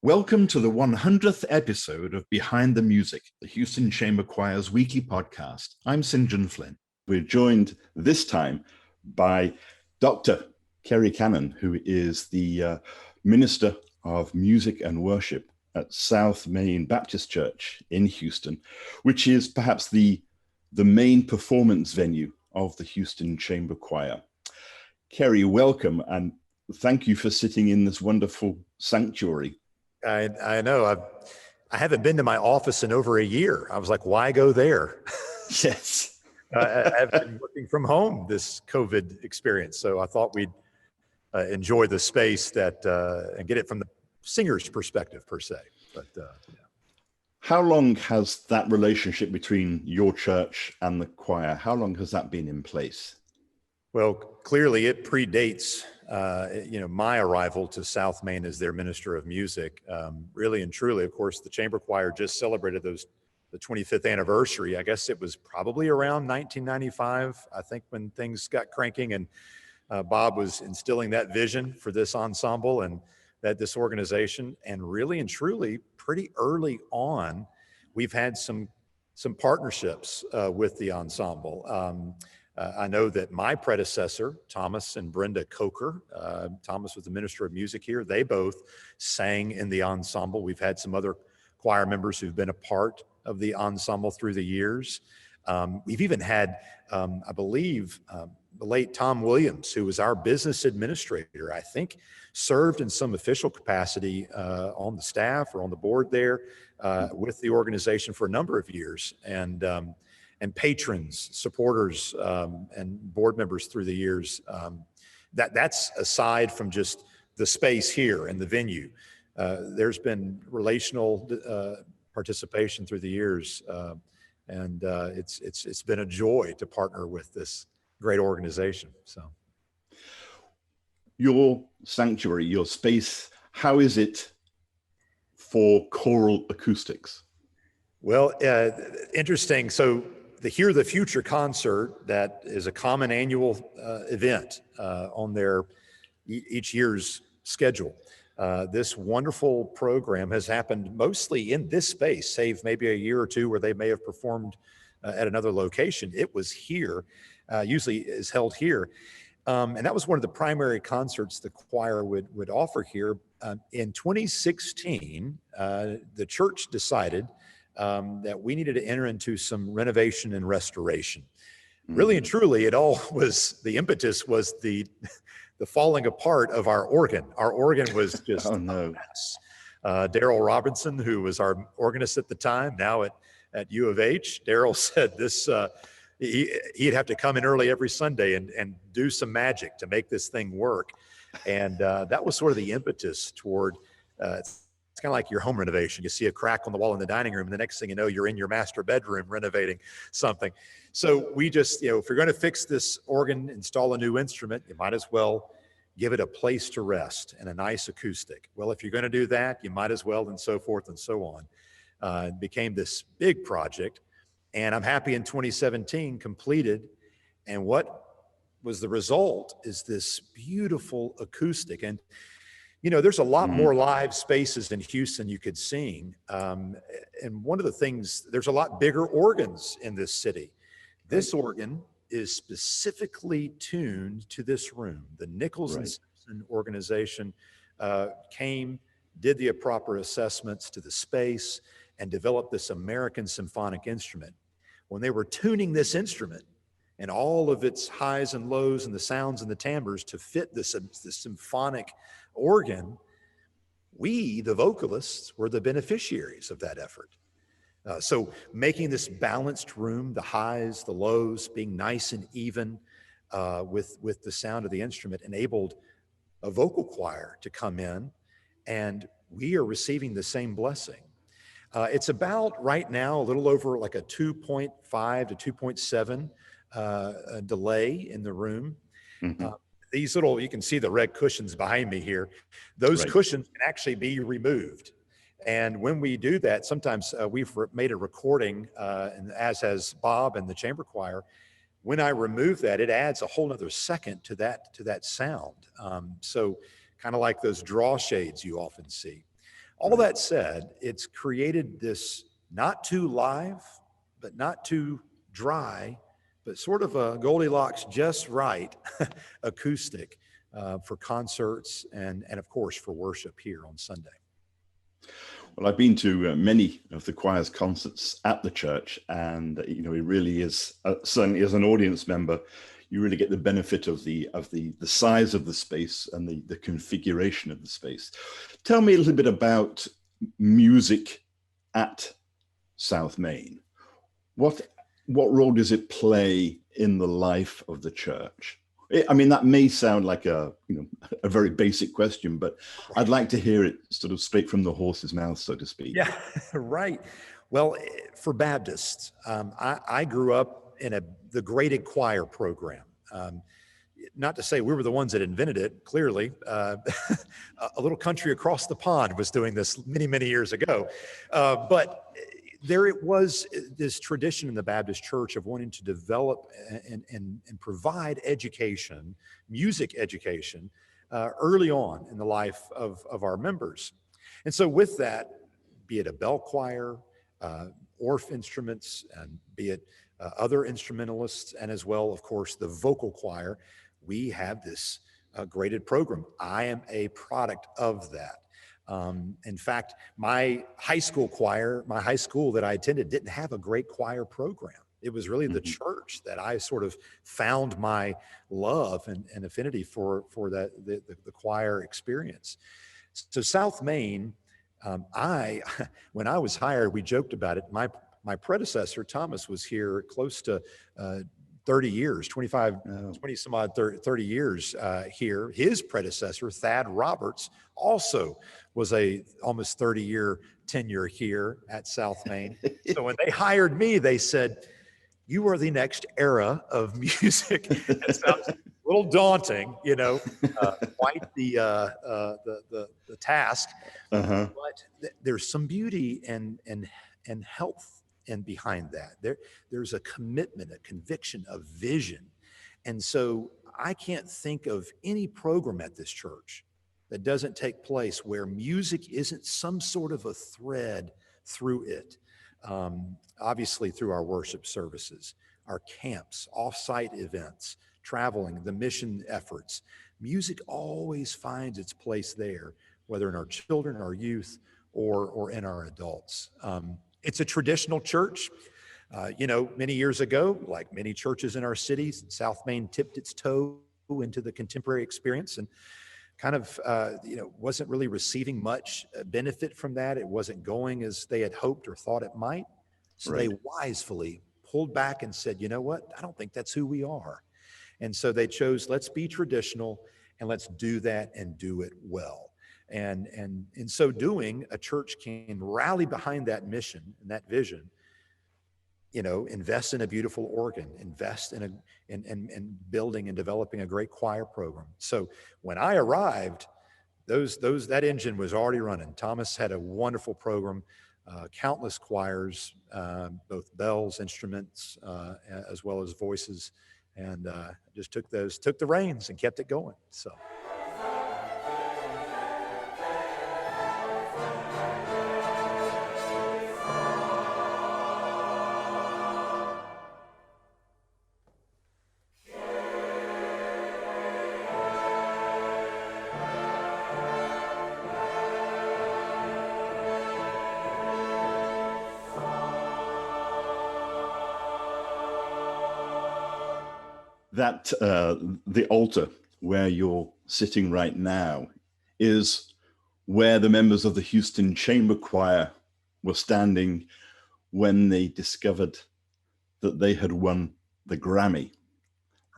Welcome to the 100th episode of Behind the Music, the Houston Chamber Choir's weekly podcast. I'm St. John Flynn. We're joined this time by Dr. Carey Cannon, who is the Minister of Music and Worship at South Main Baptist Church in Houston, which is perhaps the main performance venue of the Houston Chamber Choir. Carey, welcome, and thank you for sitting in this wonderful sanctuary. I know. I haven't been to my office in over a year. I was like, why go there? Yes. I've been working from home this COVID experience. So I thought we'd enjoy the space and get it from the singer's perspective per se. But yeah. How long has that relationship between your church and the choir, how long has that been in place? Well, clearly it predates my arrival to South Main as their minister of music. Really and truly, of course, the chamber choir just celebrated the 25th anniversary. I guess it was probably around 1995, I think, when things got cranking, and Bob was instilling that vision for this ensemble and this organization. And really and truly, pretty early on, we've had some partnerships with the ensemble. I know that my predecessor, Thomas and Brenda Coker, Thomas was the minister of music here. They both sang in the ensemble. We've had some other choir members who've been a part of the ensemble through the years. We've even had, I believe, the late Tom Williams, who was our business administrator, I think served in some official capacity on the staff or on the board there with the organization for a number of years. And patrons, supporters, and board members through the years. That's aside from just the space here and the venue. There's been relational participation through the years, and it's been a joy to partner with this great organization. So, your sanctuary, your space, how is it for choral acoustics? Well, interesting. So, the Hear the Future concert, that is a common annual event on their each year's schedule. This wonderful program has happened mostly in this space, save maybe a year or two where they may have performed at another location. It was here, usually is held here. And that was one of the primary concerts the choir would offer here. In 2016, the church decided that we needed to enter into some renovation and restoration. Really and truly, the impetus was the falling apart of our organ. Our organ was just a mess. Daryl Robinson, who was our organist at the time, now at U of H, Daryl said he'd have to come in early every Sunday and do some magic to make this thing work. And that was sort of the impetus toward it's kind of like your home renovation. You see a crack on the wall in the dining room, and the next thing you know, you're in your master bedroom renovating something. So we just, if you're going to fix this organ, install a new instrument, you might as well give it a place to rest and a nice acoustic. Well, if you're going to do that, you might as well, and so forth and so on. It became this big project, and I'm happy in 2017 completed. And what was the result is this beautiful acoustic. And there's a lot more live spaces in Houston you could sing. And one of the things, there's a lot bigger organs in this city. This organ is specifically tuned to this room. The Nichols and Simpson organization did the proper assessments to the space and developed this American symphonic instrument. When they were tuning this instrument and all of its highs and lows and the sounds and the timbres to fit this symphonic organ, we, the vocalists, were the beneficiaries of that effort. So making this balanced room, the highs, the lows, being nice and even with the sound of the instrument, enabled a vocal choir to come in, and we are receiving the same blessing. It's about right now a little over like a 2.5 to 2.7 delay in the room. These little, you can see the red cushions behind me here. Those cushions can actually be removed. And when we do that, sometimes we've made a recording, and as has Bob and the chamber choir. When I remove that, it adds a whole nother second to that sound. So kind of like those draw shades you often see. All that said, it's created this not too live, but not too dry, but sort of a Goldilocks just right acoustic for concerts and of course for worship here on Sunday. Well, I've been to many of the choir's concerts at the church, and it really is certainly as an audience member, you really get the benefit of the size of the space and the configuration of the space. Tell me a little bit about music at South Main. What role does it play in the life of the church? I mean, that may sound like a very basic question, but I'd like to hear it sort of straight from the horse's mouth, so to speak. Yeah, right. Well, for Baptists, I grew up in the graded choir program. Not to say we were the ones that invented it, clearly. A little country across the pond was doing this many, many years ago. But there it was, this tradition in the Baptist church of wanting to develop and provide education, music education, early on in the life of our members. And so with that, be it a bell choir, orff instruments, and be it other instrumentalists, and as well, of course, the vocal choir, we have this graded program. I am a product of that. In fact, my high school choir, my high school that I attended didn't have a great choir program. It was really the church that I sort of found my love and affinity for the choir experience. So South Main, when I was hired, we joked about it. My predecessor, Thomas, was here close to 30 years, 20 some odd, 30 years here. His predecessor, Thad Roberts, also was a almost 30-year tenure here at South Main. So when they hired me, they said, "You are the next era of music." It sounds a little daunting, quite the task. But there's some beauty and health and behind that. There's a commitment, a conviction, a vision. And so I can't think of any program at this church that doesn't take place where music isn't some sort of a thread through it. Obviously through our worship services, our camps, off-site events, traveling, the mission efforts. Music always finds its place there, whether in our children, our youth, or in our adults. It's a traditional church. Many years ago, like many churches in our cities, South Main tipped its toe into the contemporary experience and kind of, wasn't really receiving much benefit from that. It wasn't going as they had hoped or thought it might. So They wisely pulled back and said, you know what? I don't think that's who we are. And so they chose, let's be traditional and let's do that and do it well. And in so doing, a church can rally behind that mission and that vision, invest in a beautiful organ, invest in building and developing a great choir program. So when I arrived, that engine was already running. Thomas had a wonderful program, countless choirs, both bells, instruments, as well as voices, and just took the reins and kept it going. So. That the altar where you're sitting right now is where the members of the Houston Chamber Choir were standing when they discovered that they had won the Grammy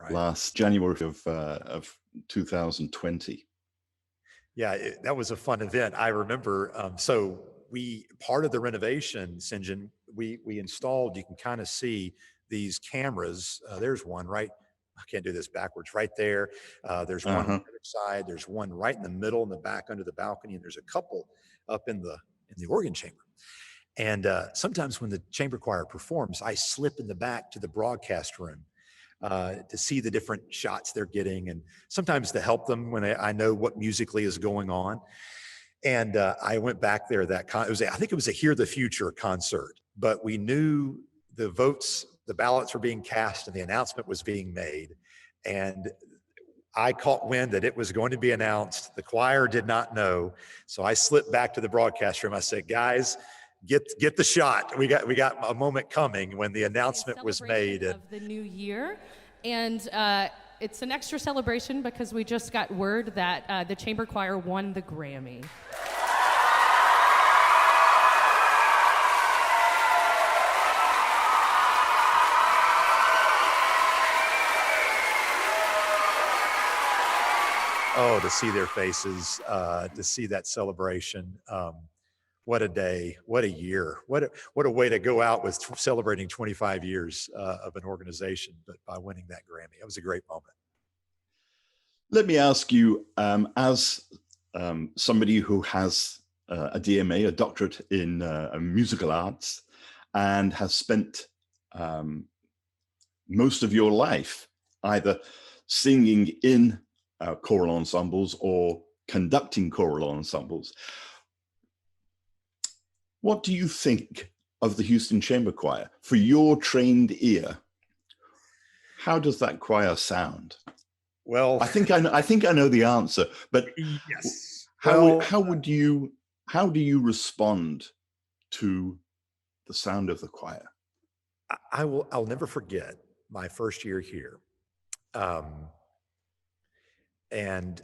last January of 2020. Yeah, that was a fun event. I remember. So part of the renovation, St. John, we installed. You can kind of see these cameras. There's one right. I can't do this backwards. Right there. There's one on the other side. There's one right in the middle in the back under the balcony, and there's a couple up in the organ chamber. And sometimes when the chamber choir performs, I slip in the back to the broadcast room to see the different shots they're getting, and sometimes to help them when I know what musically is going on. And I went back there I think it was a Hear the Future concert, but we knew the ballots were being cast and the announcement was being made. And I caught wind that it was going to be announced. The choir did not know. So I slipped back to the broadcast room. I said, guys, get the shot. We got a moment coming when the announcement was made. Of the new year. And it's an extra celebration because we just got word that the chamber choir won the Grammy. Oh, to see their faces, to see that celebration. What a day, what a year, what a way to go out with celebrating 25 years of an organization, but by winning that Grammy. It was a great moment. Let me ask you, as somebody who has a DMA, a doctorate in musical arts, and has spent most of your life either singing in choral ensembles or conducting choral ensembles, what do you think of the Houston Chamber Choir? For your trained ear, how does that choir sound? Well, I think I know the answer, but yes. How do you respond to the sound of the choir? I'll never forget my first year here. And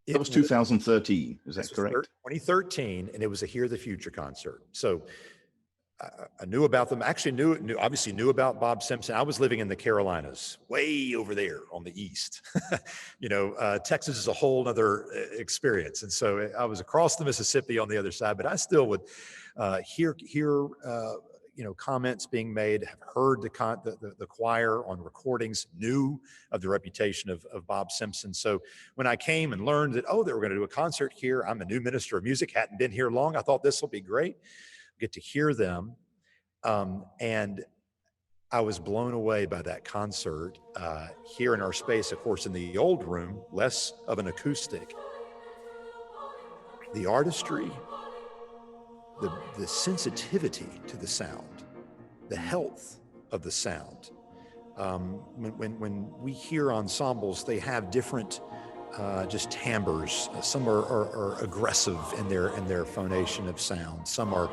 that was 2013, is that correct? 2013, and it was a Hear the Future concert. So I knew about them. Actually obviously knew about Bob Simpson. I was living in the Carolinas, way over there on the east. Texas is a whole other experience. And so I was across the Mississippi on the other side, but I still would hear comments being made, have heard the choir on recordings, knew of the reputation of Bob Simpson. So when I came and learned that, they were going to do a concert here, I'm a new minister of music, hadn't been here long. I thought this will be great. Get to hear them. And I was blown away by that concert here in our space. Of course, in the old room, less of an acoustic. The artistry, the sensitivity to the sound, the health of the sound. When we hear ensembles, they have different just timbres. Some are aggressive in their phonation of sound. Some are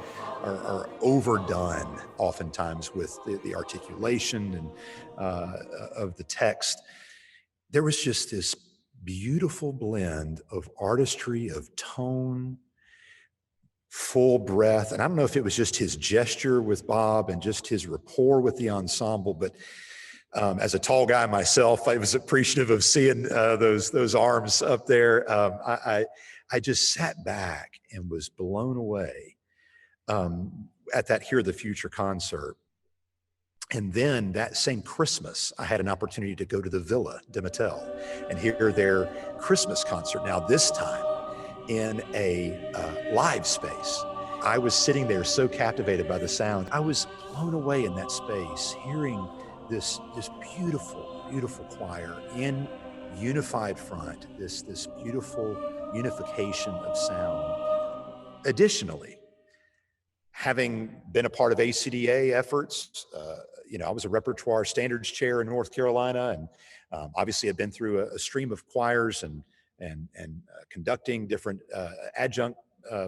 overdone, oftentimes with the articulation and of the text. There was just this beautiful blend of artistry, of tone, full breath. And I don't know if it was just his gesture with Bob and just his rapport with the ensemble, but as a tall guy myself, I was appreciative of seeing those arms up there. I just sat back and was blown away at that Hear the Future concert. And then that same Christmas, I had an opportunity to go to the Villa de Mattel and hear their Christmas concert. Now this time in a live space. I was sitting there so captivated by the sound. I was blown away in that space, hearing this beautiful, beautiful choir in unified front, this beautiful unification of sound. Additionally, having been a part of ACDA efforts, I was a repertoire standards chair in North Carolina, and obviously I've been through a stream of choirs and conducting different adjunct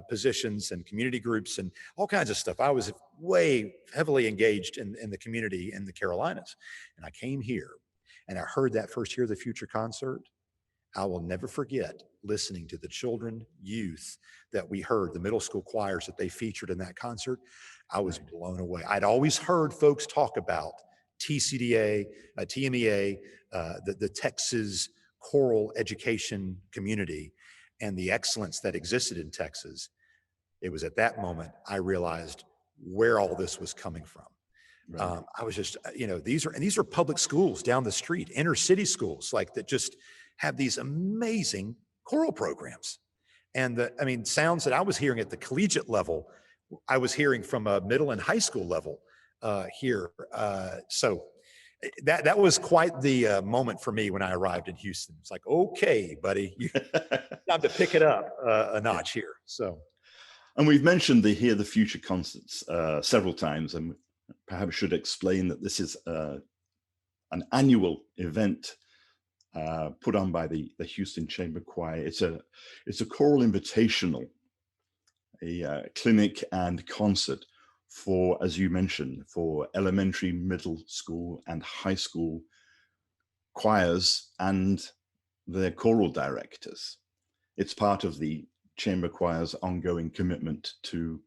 positions and community groups and all kinds of stuff. I was way heavily engaged in the community in the Carolinas. And I came here and I heard that first Hear the Future concert. I will never forget listening to the children, youth that we heard, the middle school choirs that they featured in that concert. I was blown away. I'd always heard folks talk about TCDA, TMEA, the Texas choral education community and the excellence that existed in Texas. It was at that moment I realized where all this was coming from. Right. I was just, these are public schools down the street, inner city schools that just have these amazing choral programs. And sounds that I was hearing at the collegiate level, I was hearing from a middle and high school level here. So that was quite the moment for me when I arrived in Houston. It's like, okay, buddy, time to pick it up a notch here. So, and we've mentioned the Hear the Future concerts several times, and perhaps should explain that this is an annual event put on by the Houston Chamber Choir. It's a choral invitational, a clinic and concert for, as you mentioned, for elementary, middle school, and high school choirs and their choral directors. It's part of the Chamber Choir's ongoing commitment to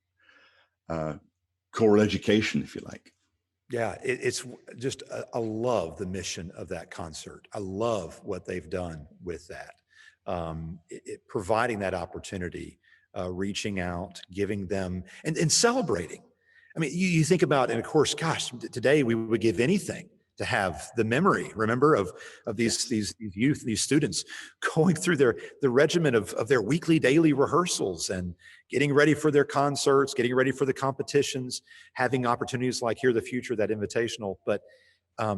choral education, if you like. Yeah, it's just, I love the mission of that concert. I love what they've done with that. Providing that opportunity, reaching out, giving them, and celebrating. I mean, you think about, and of course, gosh, today we would give anything to have the memory, remember, of these youth, these students going through the regimen of their weekly, daily rehearsals and getting ready for their concerts, getting ready for the competitions, having opportunities like Hear the Future, that invitational. But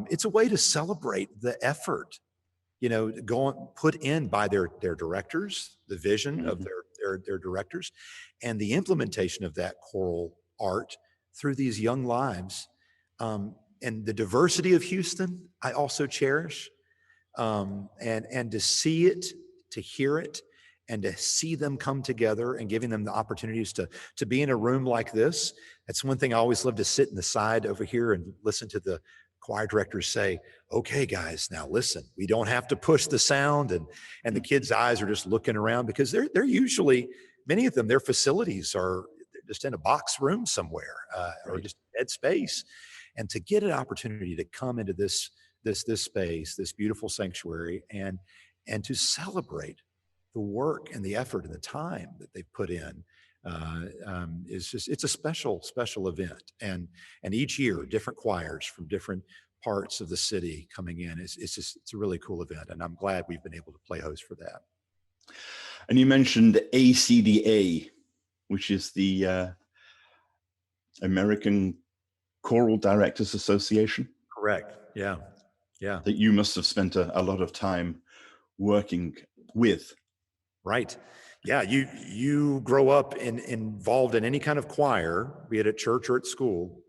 it's a way to celebrate the effort, put in by their directors, the vision of their directors, and the implementation of that choral art through these young lives. And the diversity of Houston, I also cherish. And to see it, to hear it, and to see them come together and giving them the opportunities to be in a room like this. That's one thing I always love, to sit in the side over here and listen to the choir directors say, okay, guys, now listen, we don't have to push the sound. And the kids' eyes are just looking around, because they're usually, many of them, their facilities are just in a box room somewhere, or just dead space. And to get an opportunity to come into this space, this beautiful sanctuary, and to celebrate the work and the effort and the time that they've put in, it's a special event. And each year, different choirs from different parts of the city coming in. It's a really cool event, and I'm glad we've been able to play host for that. And you mentioned ACDA, which is the American Choral Directors Association. Correct. Yeah. That you must have spent a lot of time working with. Right. Yeah. You grow up involved in any kind of choir, be it at church or at school.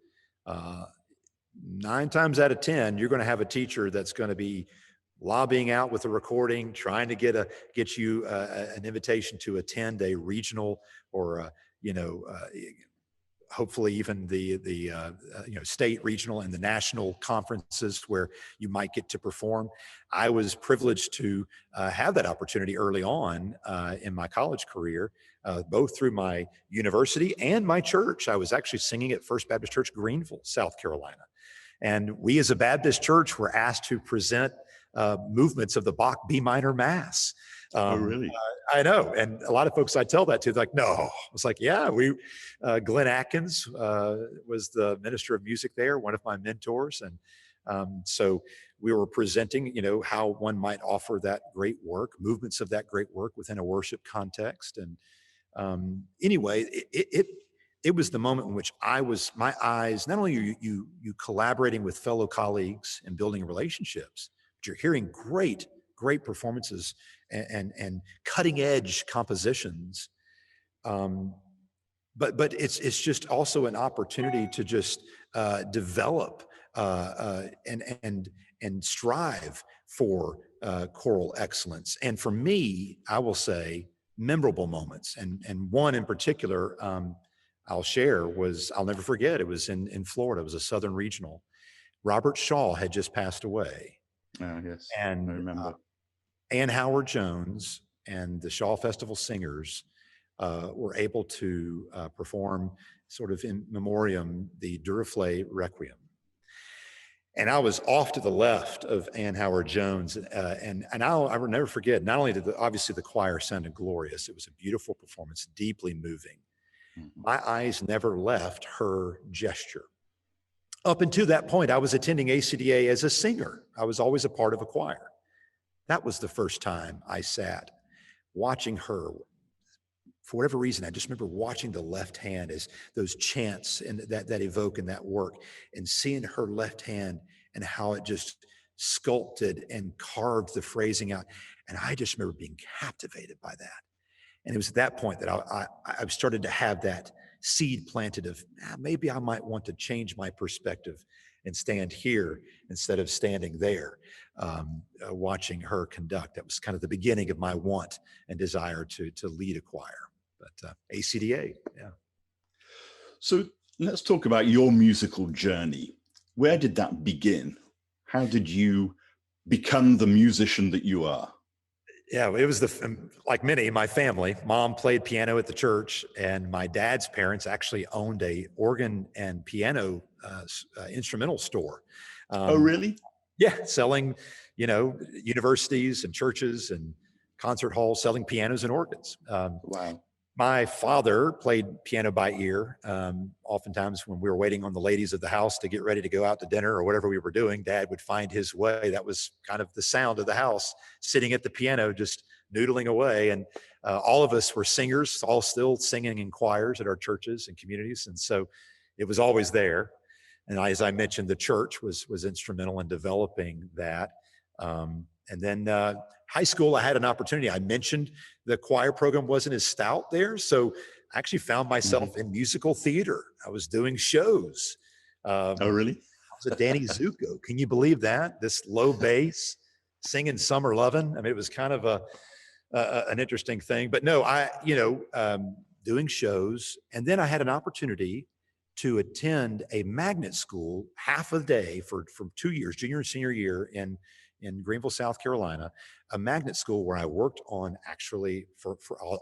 9 times out of 10, you're going to have a teacher that's going to be lobbying out with a recording, trying to get you an invitation to attend a regional or hopefully even the state, regional, and the national conferences where you might get to perform. I was privileged to have that opportunity early on in my college career, both through my university and my church. I was actually singing at First Baptist Church, Greenville, South Carolina. And we as a Baptist church were asked to present movements of the Bach B minor Mass. Oh, really? I know. And a lot of folks I tell that to, like, no. I was like, yeah, Glenn Atkins was the minister of music there, one of my mentors. And so we were presenting, how one might offer that great work, movements of that great work within a worship context. And anyway, it was the moment in which my eyes, not only are you collaborating with fellow colleagues and building relationships, but you're hearing great performances and cutting edge compositions. But it's just also an opportunity to just develop and strive for choral excellence. And for me, I will say memorable moments. And one in particular I'll share I'll never forget. It was in Florida. It was a Southern Regional. Robert Shaw had just passed away. Yes, and I remember. Ann Howard Jones and the Shaw Festival Singers were able to perform sort of in memoriam the Duraflay Requiem. And I was off to the left of Ann Howard Jones, and I will never forget, not only did obviously the choir sounded glorious, it was a beautiful performance, deeply moving. Mm-hmm. My eyes never left her gesture. Up until that point, I was attending ACDA as a singer. I was always a part of a choir. That was the first time I sat watching her. For whatever reason, I just remember watching the left hand as those chants and that evoke in that work, and seeing her left hand and how it just sculpted and carved the phrasing out. And I just remember being captivated by that. And it was at that point that I started to have that seed planted of maybe I might want to change my perspective and stand here instead of standing there, watching her conduct. That was kind of the beginning of my want and desire to lead a choir. But ACDA, yeah. So let's talk about your musical journey. Where did that begin? How did you become the musician that you are? Yeah, it was like many, my family. Mom played piano at the church, and my dad's parents actually owned a organ and piano instrumental store. Oh, really? Yeah, selling, universities and churches and concert halls, selling pianos and organs. Wow. My father played piano by ear. Oftentimes when we were waiting on the ladies of the house to get ready to go out to dinner or whatever we were doing, Dad would find his way. That was kind of the sound of the house, sitting at the piano, just noodling away. And all of us were singers, all still singing in choirs at our churches and communities. And so it was always there. And as I mentioned, the church was instrumental in developing that. And then high school, I had an opportunity. I mentioned the choir program wasn't as stout there. So I actually found myself in musical theater. I was doing shows. Oh, really? I was a Danny Zuko. Can you believe that? This low bass, singing Summer Lovin'. I mean, it was kind of an interesting thing. But no, doing shows. And then I had an opportunity to attend a magnet school half a day for 2 years, junior and senior year in Greenville, South Carolina, a magnet school where I worked on actually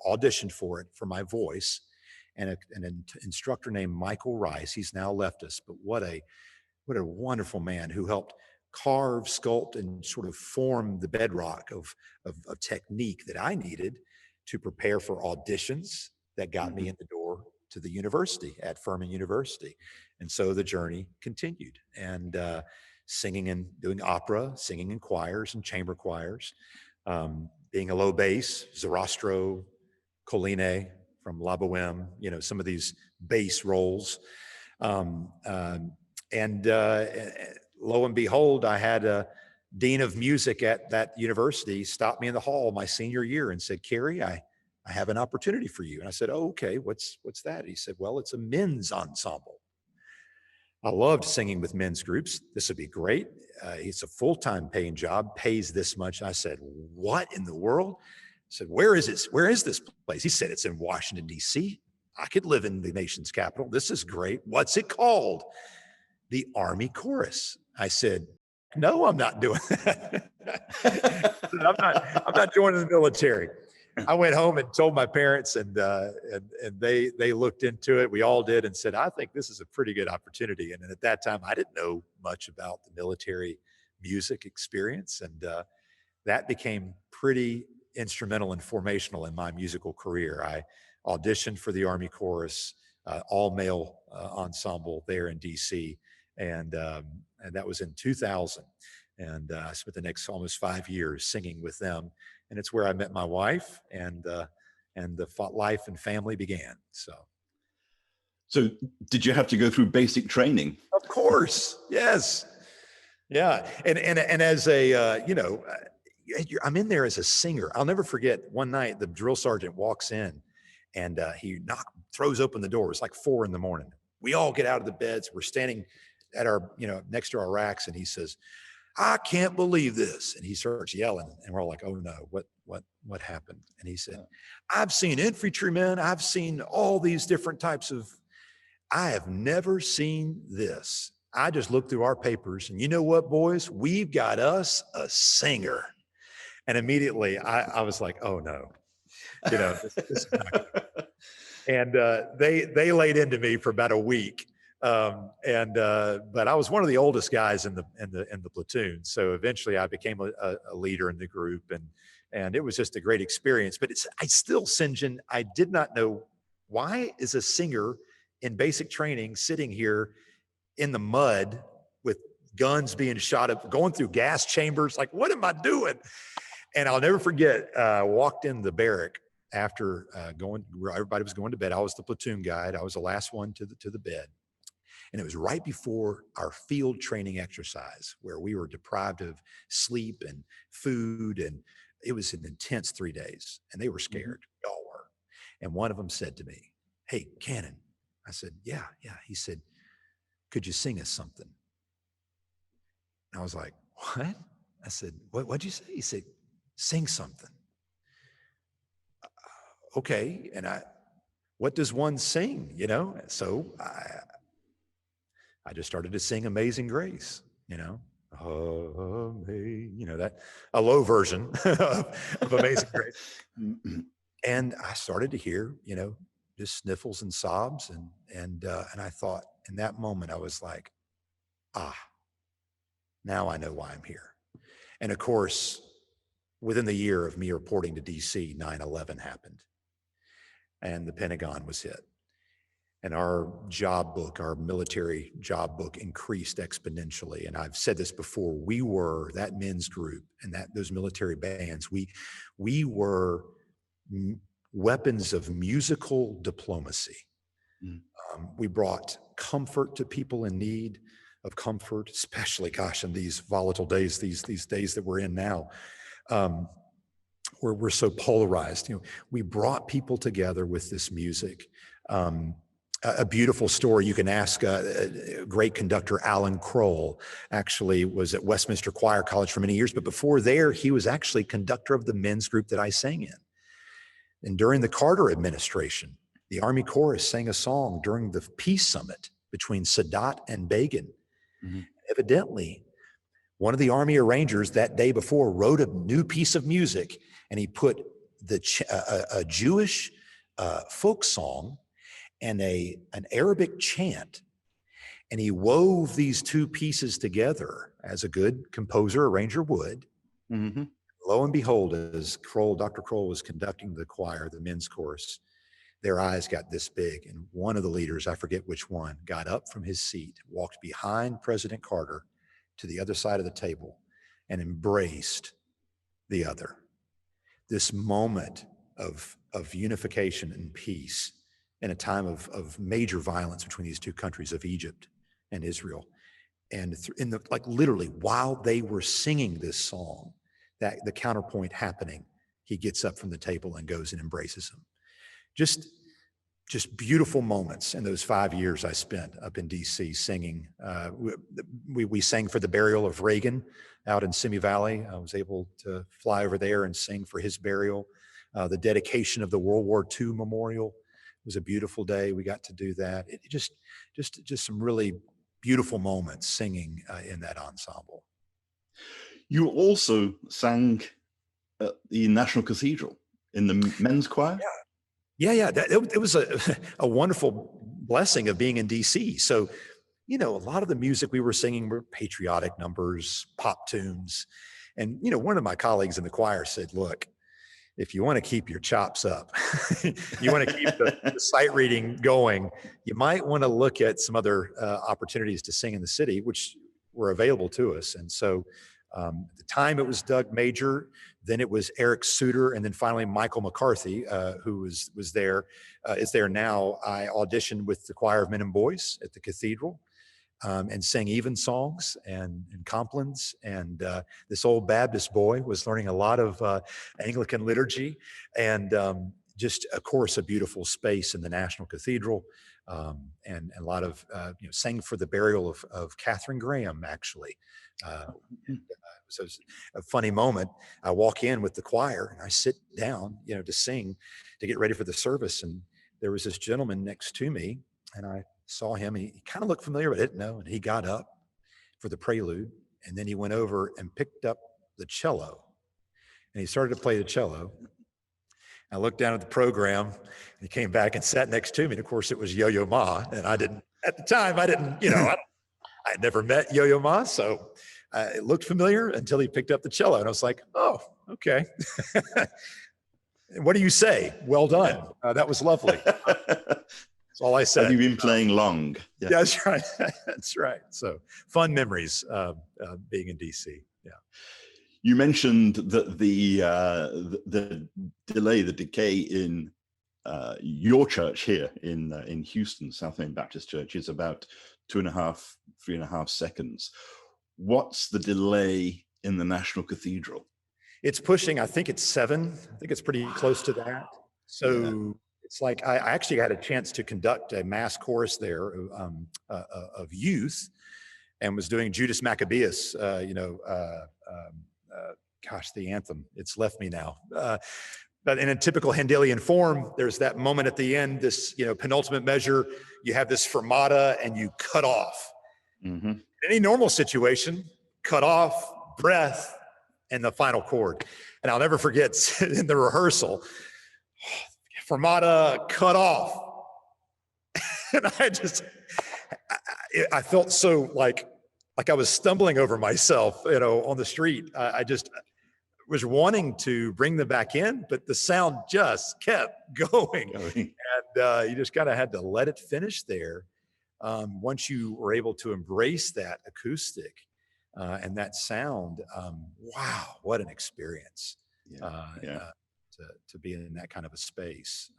auditioned for it for my voice, and an instructor named Michael Rice. He's now left us, but what a wonderful man who helped carve, sculpt, and sort of form the bedrock of technique that I needed to prepare for auditions that got me in the door to the university at Furman University. And so the journey continued, and singing and doing opera, singing in choirs and chamber choirs, being a low bass, Zarastro, Colline from La Boheme, some of these bass roles. And lo and behold, I had a dean of music at that university stop me in the hall my senior year and said, "Carey, I have an opportunity for you." And I said, "Oh, okay, what's that?" He said, "Well, it's a men's ensemble." I loved singing with men's groups. This would be great. It's a full-time paying job, pays this much. I said, "What in the world?" I said, "Where is it? Where is this place?" He said, "It's in Washington, D.C. I could live in the nation's capital. This is great. What's it called?" "The Army Chorus." I said, "No, I'm not doing that." I'm not joining the military. I went home and told my parents, and they looked into it. We all did, and said, "I think this is a pretty good opportunity." And at that time, I didn't know much about the military music experience, and that became pretty instrumental and formational in my musical career. I auditioned for the Army Chorus, all male ensemble there in DC, and that was in 2000. And I spent the next almost 5 years singing with them. And it's where I met my wife, and the life and family began. So did you have to go through basic training? Of course, yes, yeah. And as a I'm in there as a singer. I'll never forget one night the drill sergeant walks in, and he throws open the door. It's like 4 a.m. We all get out of the beds. We're standing at our next to our racks, and he says, "I can't believe this." And he starts yelling, and we're all like, "Oh no, what happened?" And he said, "I've seen infantrymen. I've seen all these different types of, I have never seen this. I just looked through our papers, and you know what, boys? We've got us a singer." And immediately I was like, "Oh no, this is not good." And they laid into me for about a week. But I was one of the oldest guys in the platoon. So eventually I became a leader in the group, and it was just a great experience. But St. John, I did not know, why is a singer in basic training sitting here in the mud with guns being shot up, going through gas chambers? Like, what am I doing? And I'll never forget, walked in the barrack after where everybody was going to bed. I was the platoon guide. I was the last one to the bed. And it was right before our field training exercise where we were deprived of sleep and food. And it was an intense 3 days, and they were scared. We all were. And one of them said to me, "Hey, Cannon." I said, yeah. He said, "Could you sing us something?" And I was like, "What?" I said, what'd you say? He said, "Sing something." Okay. And what does one sing, you know? So I just started to sing Amazing Grace, you know, that a low version of Amazing Grace. And I started to hear, you know, just sniffles and sobs. And I thought in that moment, I was like, now I know why I'm here. And of course, within the year of me reporting to DC, 9/11 happened and the Pentagon was hit. And our job book, our military job book, increased exponentially. And I've said this before, we were, that men's group and those military bands, we were weapons of musical diplomacy. We brought comfort to people in need of comfort, especially, gosh, in these volatile days, these days that we're in now, where we're so polarized. You know, we brought people together with this music. A beautiful story. You can ask a great conductor, Alan Kroll, actually was at Westminster Choir College for many years, but before there, he was actually conductor of the men's group that I sang in. And during the Carter administration, the Army Chorus sang a song during the peace summit between Sadat and Begin. Evidently, one of the Army arrangers that day before wrote a new piece of music, and he put a Jewish folk song and an Arabic chant, and he wove these two pieces together as a good composer, arranger would. Lo and behold, as Dr. Kroll was conducting the choir, the men's chorus, their eyes got this big, and one of the leaders, I forget which one, got up from his seat, walked behind President Carter to the other side of the table and embraced the other. This moment of unification and peace in a time of major violence between these two countries of Egypt and Israel. And literally while they were singing this song, that the counterpoint happening, he gets up from the table and goes and embraces him. Just beautiful moments in those 5 years I spent up in DC singing. We sang for the burial of Reagan out in Simi Valley. I was able to fly over there and sing for his burial. The dedication of the World War II memorial was a beautiful day. We got to do that. It just some really beautiful moments singing in that ensemble. You also sang at the National Cathedral in the men's choir? Yeah. It was a wonderful blessing of being in DC. So, you know, a lot of the music we were singing were patriotic numbers, pop tunes. And, you know, one of my colleagues in the choir said, "Look, if you want to keep your chops up, you want to keep the sight reading going, you might want to look at some other opportunities to sing in the city," which were available to us. And so at the time it was Doug Major, then it was Eric Suter, and then finally Michael McCarthy, who is there now. I auditioned with the Choir of Men and Boys at the Cathedral and sang evensongs and complines. And this old Baptist boy was learning a lot of Anglican liturgy, and just, of course, a beautiful space in the National Cathedral, and a lot of, sang for the burial of Catherine Graham, actually. So it's a funny moment. I walk in with the choir and I sit down, to sing, to get ready for the service. And there was this gentleman next to me, and I saw him. He kind of looked familiar, but I didn't know. And he got up for the prelude, and then he went over and picked up the cello, and he started to play the cello. I looked down at the program, and he came back and sat next to me. And of course, it was Yo-Yo Ma, and at the time, I didn't, I'd never met Yo-Yo Ma, so it looked familiar until he picked up the cello, and I was like, "Oh, okay." What do you say? Well done. That was lovely. That's all I said. Have you been playing long? Yeah, that's right. That's right. So fun memories being in DC. Yeah. You mentioned that the decay in your church here in Houston, South Main Baptist Church, is about 3.5 seconds. What's the delay in the National Cathedral? It's pushing, I think it's 7. I think it's pretty close to that. So it's like, I actually had a chance to conduct a mass chorus there of youth, and was doing Judas Maccabeus, gosh, the anthem, it's left me now. But in a typical Handelian form, there's that moment at the end, this, penultimate measure, you have this fermata and you cut off. Mm-hmm. In any normal situation, cut off, breath, and the final chord. And I'll never forget in the rehearsal, fermata, cut off. And I felt so like I was stumbling over myself, on the street. I just was wanting to bring them back in, but the sound just kept going. And you just kind of had to let it finish there. Once you were able to embrace that acoustic and that sound, wow, what an experience to be in that kind of a space.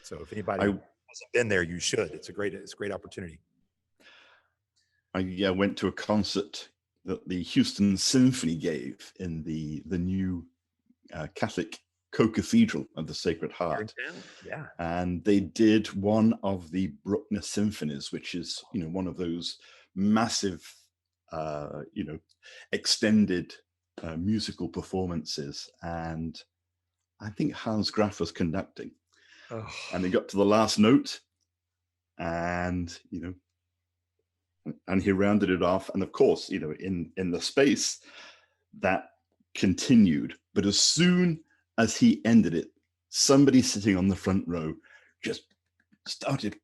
So if anybody hasn't been there, you should. It's a great opportunity. I went to a concert that the Houston Symphony gave in the new Catholic co-cathedral of the Sacred Heart. Yeah. And they did one of the Bruckner symphonies, which is, one of those massive, extended musical performances. And I think Hans Graf was conducting. Oh. And they got to the last note, and, and he rounded it off. And of course, in the space that continued. But as soon as he ended it, somebody sitting on the front row just started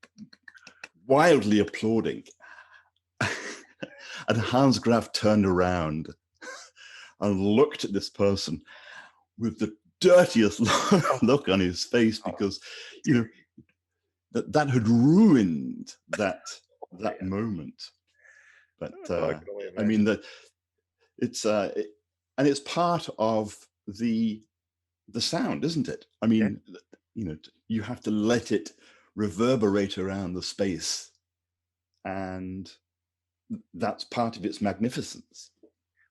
wildly applauding. And Hans Graf turned around and looked at this person with the dirtiest look on his face, because, that had ruined that moment. But I mean, that it's and it's part of the sound, isn't it? I mean, you have to let it reverberate around the space, and that's part of its magnificence.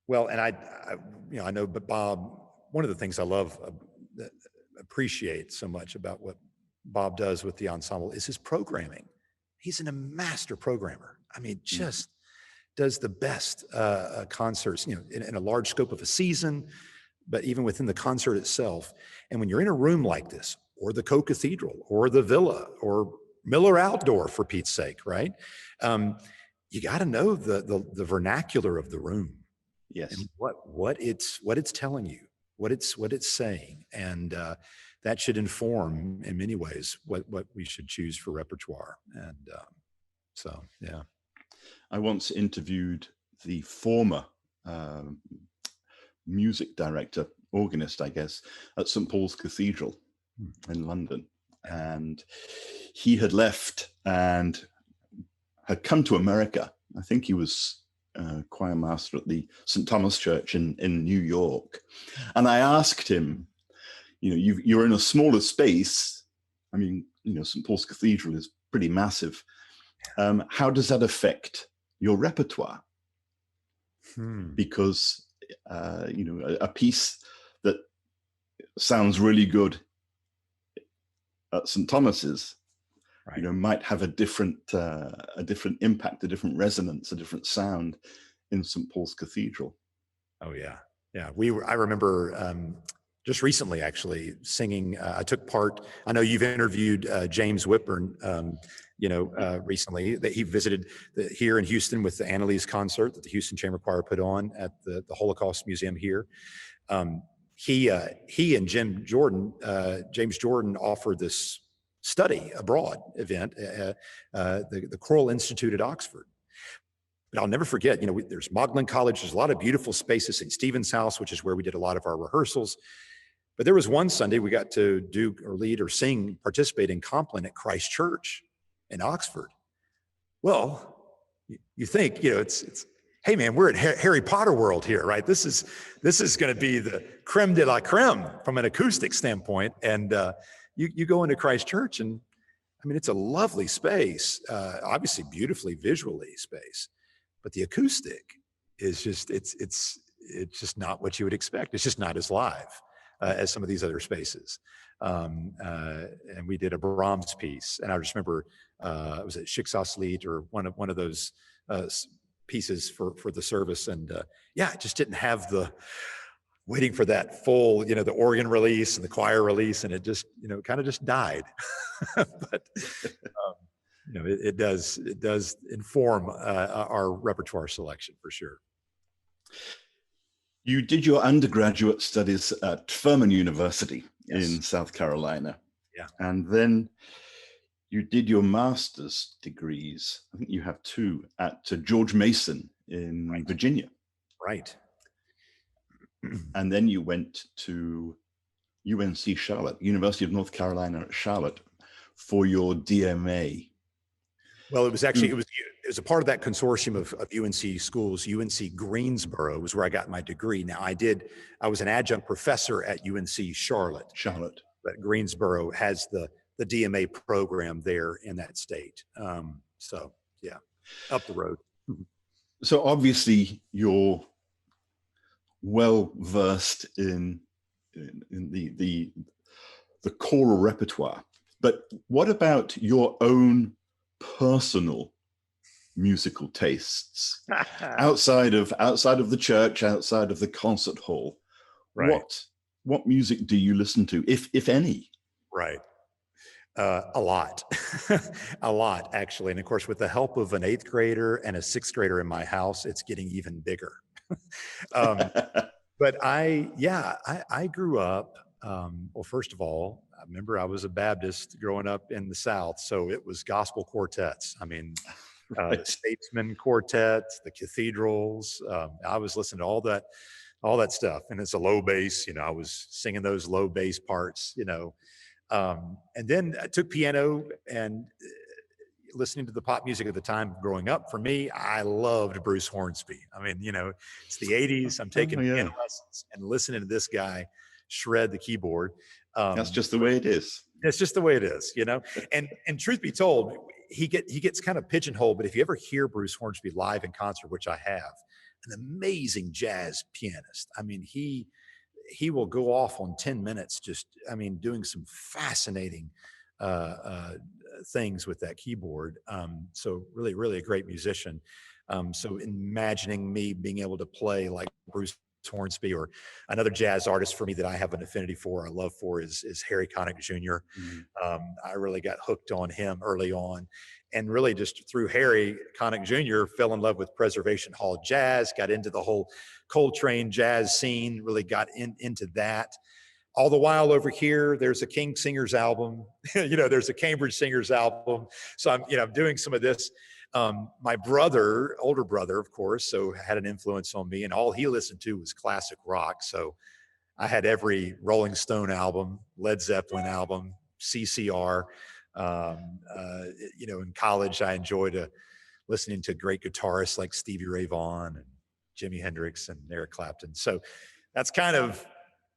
Well, and I know, but Bob, one of the things I love, appreciate so much about what Bob does with the ensemble is his programming. He's a master programmer. I mean, just does the best concerts, in a large scope of a season, but even within the concert itself. And when you're in a room like this, or the Co-Cathedral, or the Villa, or Miller Outdoor, for Pete's sake, right? You got to know the vernacular of the room. Yes. And what it's telling you, what it's saying, and that should inform in many ways what we should choose for repertoire. And so, yeah. I once interviewed the former music director, organist, I guess, at St. Paul's Cathedral in London. And he had left and had come to America. I think he was choir master at the St. Thomas Church in New York. And I asked him, you're in a smaller space. I mean, St. Paul's Cathedral is pretty massive. How does that affect your repertoire? Because, a piece that sounds really good at St. Thomas's, right, might have a different impact, a different resonance, a different sound in St. Paul's Cathedral. Oh yeah. Yeah. I remember, just recently actually singing, I took part, I know you've interviewed James Whitburn, recently, that he visited here in Houston with the Annalise concert that the Houston Chamber Choir put on at the Holocaust Museum here. He and James Jordan offered this study abroad event, the Choral Institute at Oxford. But I'll never forget, there's Magdalen College, there's a lot of beautiful spaces, St. Stephen's House, which is where we did a lot of our rehearsals. But there was one Sunday we got to do or lead or sing, participate in Compline at Christ Church in Oxford. Well, you think, it's hey man, we're at Harry Potter world here, right? This is going to be the creme de la creme from an acoustic standpoint. And you go into Christ Church, and I mean, it's a lovely space, obviously beautifully visually space, but the acoustic is just, it's just not what you would expect. It's just not as live as some of these other spaces. And we did a Brahms piece, and I just remember, was it Schicksalslied or one of those pieces for the service, and yeah, it just didn't have the waiting for that full, the organ release and the choir release, and it just, kind of just died. But it does inform our repertoire selection for sure. You did your undergraduate studies at Furman University Yes. in South Carolina. Yeah. And then you did your master's degrees. I think you have two at George Mason in Right. Virginia. Right. And then you went to UNC-Charlotte, University of North Carolina at Charlotte, for your DMA. Well, it was actually, it was a part of that consortium of UNC schools. UNC-Greensboro was where I got my degree. Now I was an adjunct professor at UNC-Charlotte. Charlotte. But Greensboro has the DMA program there in that state. So yeah, up the road. So obviously you're well versed in the choral repertoire, but what about your own personal musical tastes outside of the church, outside of the concert hall? Right. What music do you listen to, if any? Right. A lot, a lot actually. And of course, with the help of an 8th grader and a 6th grader in my house, it's getting even bigger. But I grew up, well, first of all, I remember I was a Baptist growing up in the South. So it was gospel quartets. I mean, Right. the Statesman quartets, the Cathedrals. I was listening to all that stuff. And it's a low bass, I was singing those low bass parts, and then I took piano and listening to the pop music at the time growing up. For me, I loved Bruce Hornsby. I mean, it's the 80s. I'm taking piano lessons and listening to this guy shred the keyboard. That's just the way it is. That's just the way it is, and truth be told, he gets kind of pigeonholed, but if you ever hear Bruce Hornsby live in concert, which I have, an amazing jazz pianist. I mean, he will go off on 10 minutes, doing some fascinating things with that keyboard. So really, really a great musician. So imagining me being able to play like Bruce Hornsby, or another jazz artist for me that I have an affinity for, I love for, is Harry Connick Jr. I really got hooked on him early on, and really just through Harry Connick Jr. fell in love with Preservation Hall jazz, got into the whole Coltrane jazz scene, really got into that. All the while over here, there's a King Singers album, there's a Cambridge Singers album. So I'm doing some of this. My older brother, of course, so had an influence on me, and all he listened to was classic rock. So I had every Rolling Stone album, Led Zeppelin album, CCR. In college, I enjoyed listening to great guitarists like Stevie Ray Vaughan and Jimi Hendrix and Eric Clapton. So that's kind of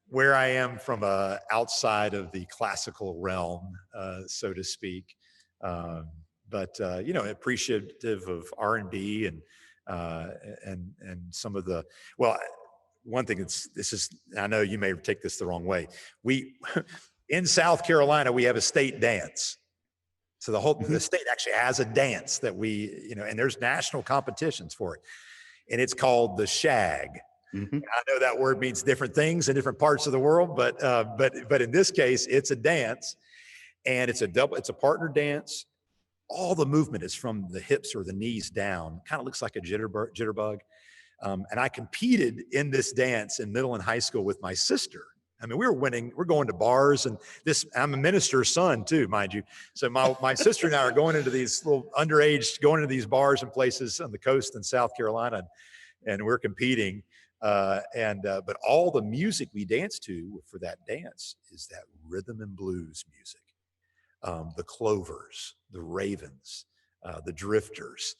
where I am from outside of the classical realm, so to speak. But appreciative of R&B and some of the, one thing I know you may take this the wrong way. In South Carolina, we have a state dance. So the state actually has a dance that and there's national competitions for it. And it's called the shag. Mm-hmm. I know that word means different things in different parts of the world, but in this case, it's a dance, and it's a partner dance. All the movement is from the hips or the knees down. Kind of looks like a jitterbug. And I competed in this dance in middle and high school with my sister. I mean, we were winning. We're going to bars, and I'm a minister's son too, mind you. So my sister and I are going into these little underage, going into these bars and places on the coast in South Carolina, and we're competing. But all the music we dance to for that dance is that rhythm and blues music. The Clovers, the Ravens, the Drifters.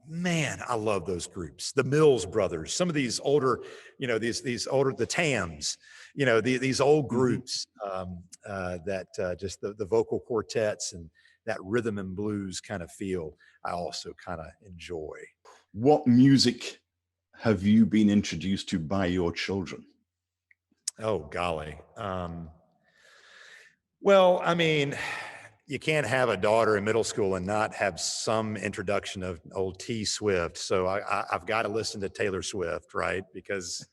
Man, I love those groups. The Mills Brothers, some of these older, these older, the Tams, these old groups that just the vocal quartets and that rhythm and blues kind of feel, I also kind of enjoy. What music have you been introduced to by your children? Oh, golly. Well, I mean, you can't have a daughter in middle school and not have some introduction of old T Swift. So I've got to listen to Taylor Swift, right? Because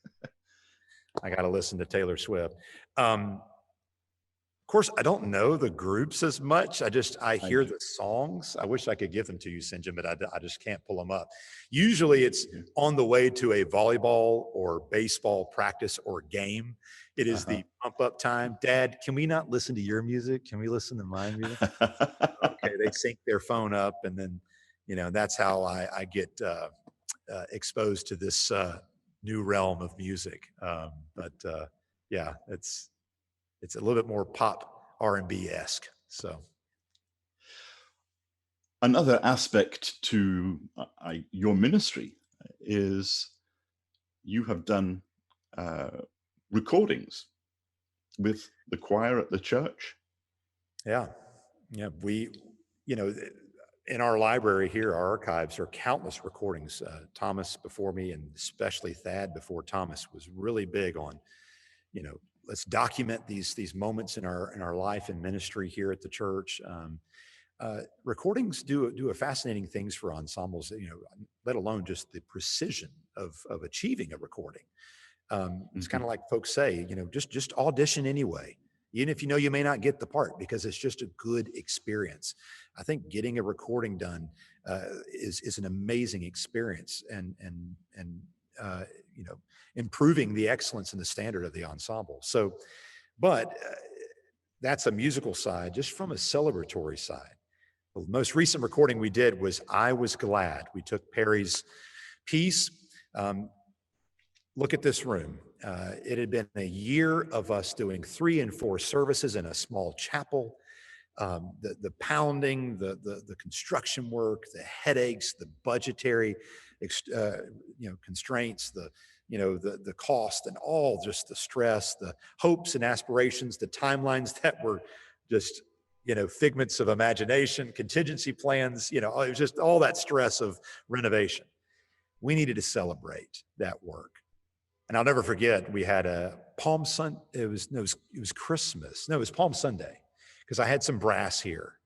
I got to listen to Taylor Swift. Of course, I don't know the groups as much. I hear the songs. I wish I could give them to you, St. John, but I just can't pull them up. Usually it's on the way to a volleyball or baseball practice or game. It is the pump up time. Dad, can we not listen to your music? Can we listen to my music? Okay, they sync their phone up, and then, that's how I get exposed to this new realm of music. Yeah, it's a little bit more pop R&B-esque. So another aspect to your ministry is you have done recordings with the choir at the church. Yeah. We, in our library here, our archives are countless recordings. Thomas before me, and especially Thad before Thomas, was really big on, let's document these moments in our life and ministry here at the church. Recordings do a fascinating things for ensembles, let alone just the precision of achieving a recording. It's kind of like folks say, just audition anyway, even if you may not get the part, because it's just a good experience. I think getting a recording done is an amazing experience, and improving the excellence and the standard of the ensemble. So, but that's a musical side. Just from a celebratory side, the most recent recording we did was "I Was Glad." We took Perry's piece. Look at this room. It had been a year of us doing 3 and 4 services in a small chapel. The pounding, the construction work, the headaches, the budgetary, constraints, the cost, and all just the stress, the hopes and aspirations, the timelines that were just, figments of imagination, contingency plans, it was just all that stress of renovation. We needed to celebrate that work. And I'll never forget, we had a Palm Sunday. It was Christmas. No, it was Palm Sunday, because I had some brass here,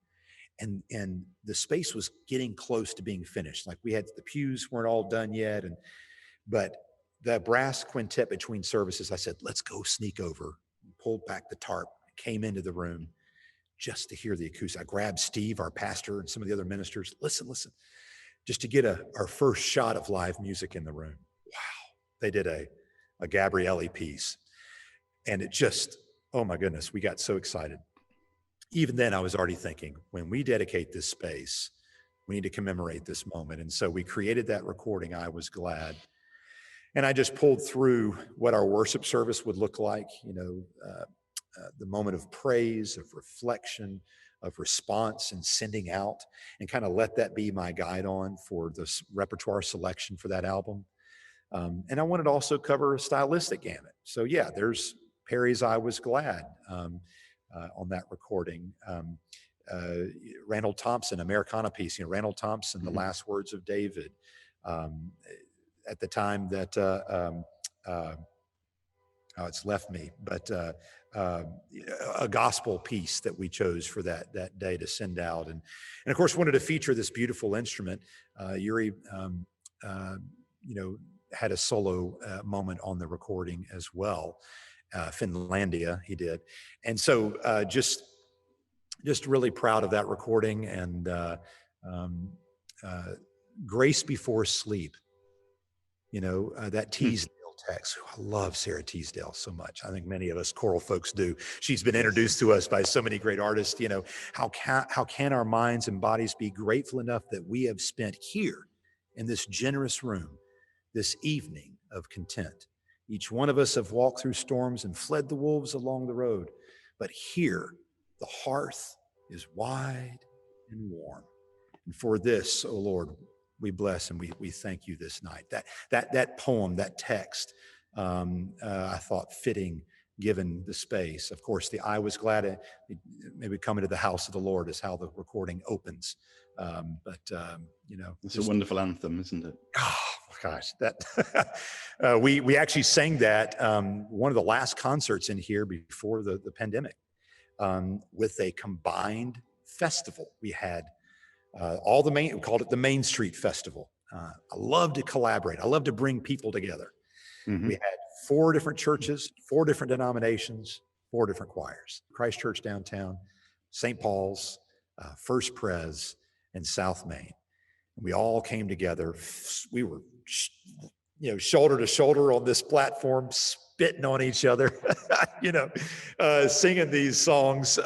and the space was getting close to being finished. Like, we had, the pews weren't all done yet, but the brass quintet between services, I said, let's go sneak over, pulled back the tarp, came into the room just to hear the acoustic. I grabbed Steve, our pastor, and some of the other ministers. Listen, just to get our first shot of live music in the room. Wow. They did a Gabrielli piece. And it just, oh my goodness, we got so excited. Even then, I was already thinking, when we dedicate this space, we need to commemorate this moment. And so we created that recording, "I Was Glad." And I just pulled through what our worship service would look like, the moment of praise, of reflection, of response and sending out, and kind of let that be my guide on for this repertoire selection for that album. And I wanted to also cover a stylistic gamut. So yeah, there's Perry's "I Was Glad" on that recording. Randall Thompson, Americana piece, Randall Thompson, "The Last Words of David." At the time that, it's left me, but a gospel piece that we chose for that day to send out. And of course, wanted to feature this beautiful instrument. Yuri, had a solo moment on the recording as well. Finlandia, he did. And so just really proud of that recording. And "Grace Before Sleep," that Teasdale text. I love Sarah Teasdale so much. I think many of us choral folks do. She's been introduced to us by so many great artists. How can our minds and bodies be grateful enough that we have spent here in this generous room this evening of content? Each one of us have walked through storms and fled the wolves along the road, but here the hearth is wide and warm. And for this, O Lord, we bless and we thank you this night. That poem, that text, I thought fitting given the space. Of course, the I was glad, maybe come into the house of the Lord is how the recording opens. It's a wonderful anthem, isn't it? Oh gosh, that we actually sang that one of the last concerts in here before the pandemic with a combined festival. We had we called it the Main Street Festival. I love to collaborate. I love to bring people together. Mm-hmm. We had 4 different churches, 4 different denominations, 4 different choirs: Christ Church downtown, St. Paul's, First Pres, and South Main. We all came together. We were, shoulder to shoulder on this platform, spitting on each other, singing these songs.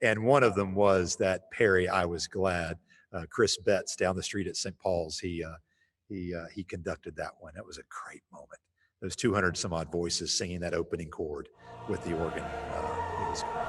And one of them was that Perry, I Was Glad. Chris Betts down the street at St. Paul's, he conducted that one. That was a great moment. Those 200 some odd voices singing that opening chord with the organ. It was great.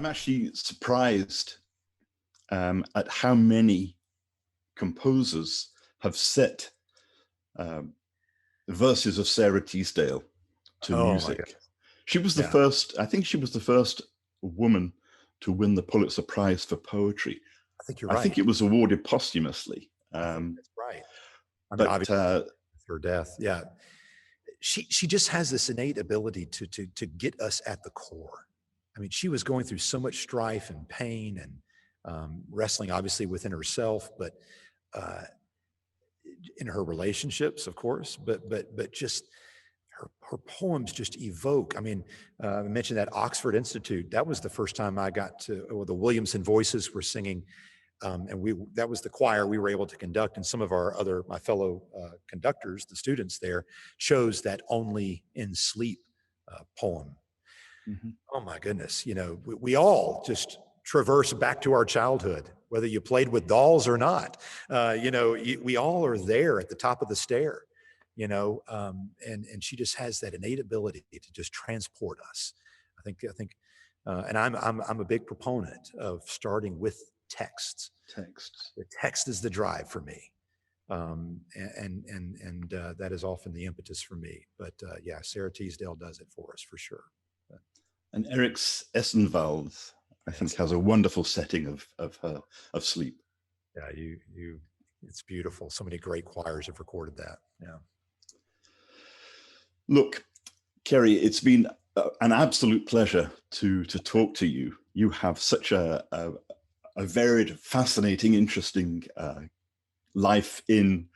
Actually surprised at how many composers have set verses of Sarah Teasdale to music. She was the first, I think she was the first woman to win the Pulitzer Prize for poetry. I think you're right. I think it was awarded posthumously. That's right. But her death, yeah. She just has this innate ability to get us at the core. I mean, she was going through so much strife and pain and wrestling, obviously, within herself, but in her relationships, of course, but just her poems just evoke. I mean, I mentioned that Oxford Institute. That was the first time I got to, the Williamson Voices were singing, and that was the choir we were able to conduct, and some of my fellow conductors, the students there, chose that Only in Sleep poem. Mm-hmm. Oh my goodness. We all just traverse back to our childhood, whether you played with dolls or not. We all are there at the top of the stair, and she just has that innate ability to just transport us. I think, and I'm a big proponent of starting with texts. The text is the drive for me. And that is often the impetus for me. But Sarah Teasdale does it for us for sure. And Eric's Essenwald, I think, has a wonderful setting of sleep. Yeah, it's beautiful. So many great choirs have recorded that. Yeah. Look, Carey, it's been an absolute pleasure to talk to you. You have such a varied, fascinating, interesting life in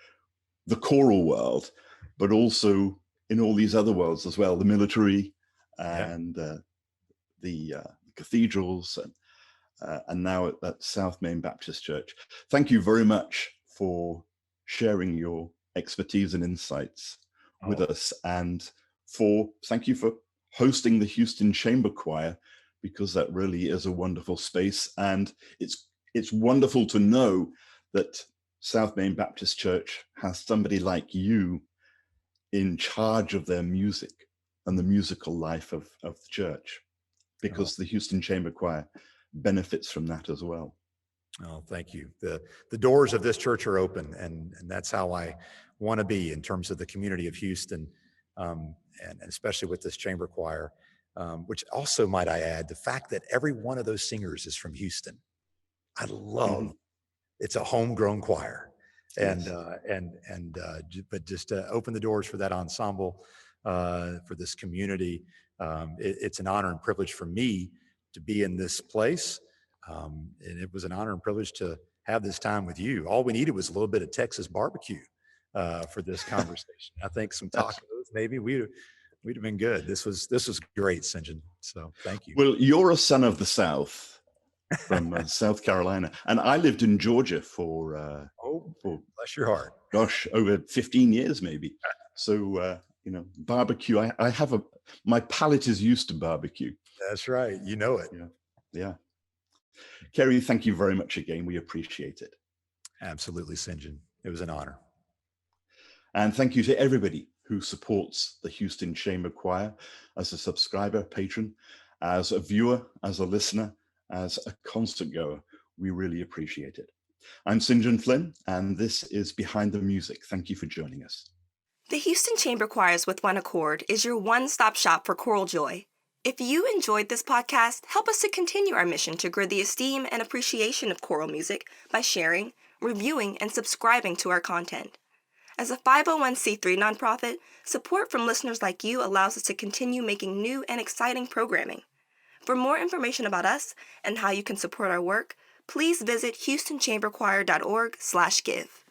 the choral world, but also in all these other worlds as well, the military and the cathedrals and now at South Main Baptist Church. Thank you very much for sharing your expertise and insights with us, and thank you for hosting the Houston Chamber Choir, because that really is a wonderful space, and it's wonderful to know that South Main Baptist Church has somebody like you in charge of their music and the musical life of the church, because the Houston Chamber Choir benefits from that as well. Oh, thank you. The doors of this church are open, and that's how I want to be in terms of the community of Houston, and especially with this chamber choir, which also, might I add, the fact that every one of those singers is from Houston. I love it's a homegrown choir, and but just to open the doors for that ensemble, for this community. It's an honor and privilege for me to be in this place. And it was an honor and privilege to have this time with you. All we needed was a little bit of Texas barbecue for this conversation. I think some tacos, maybe we'd have been good. This was great, St. John. So thank you. Well, you're a son of the South, from South Carolina, and I lived in Georgia for bless your heart. Gosh, over 15 years maybe. So barbecue. I have my palate is used to barbecue. That's right. You know it. Yeah. Carey, thank you very much again. We appreciate it. Absolutely, St. John. It was an honor. And thank you to everybody who supports the Houston Chamber Choir as a subscriber, patron, as a viewer, as a listener, as a concert goer. We really appreciate it. I'm St. John Flynn, and this is Behind the Music. Thank you for joining us. The Houston Chamber Choirs with One Accord is your one-stop shop for choral joy. If you enjoyed this podcast, help us to continue our mission to grow the esteem and appreciation of choral music by sharing, reviewing, and subscribing to our content. As a 501c3 nonprofit, support from listeners like you allows us to continue making new and exciting programming. For more information about us and how you can support our work, please visit HoustonChamberChoir.org/give.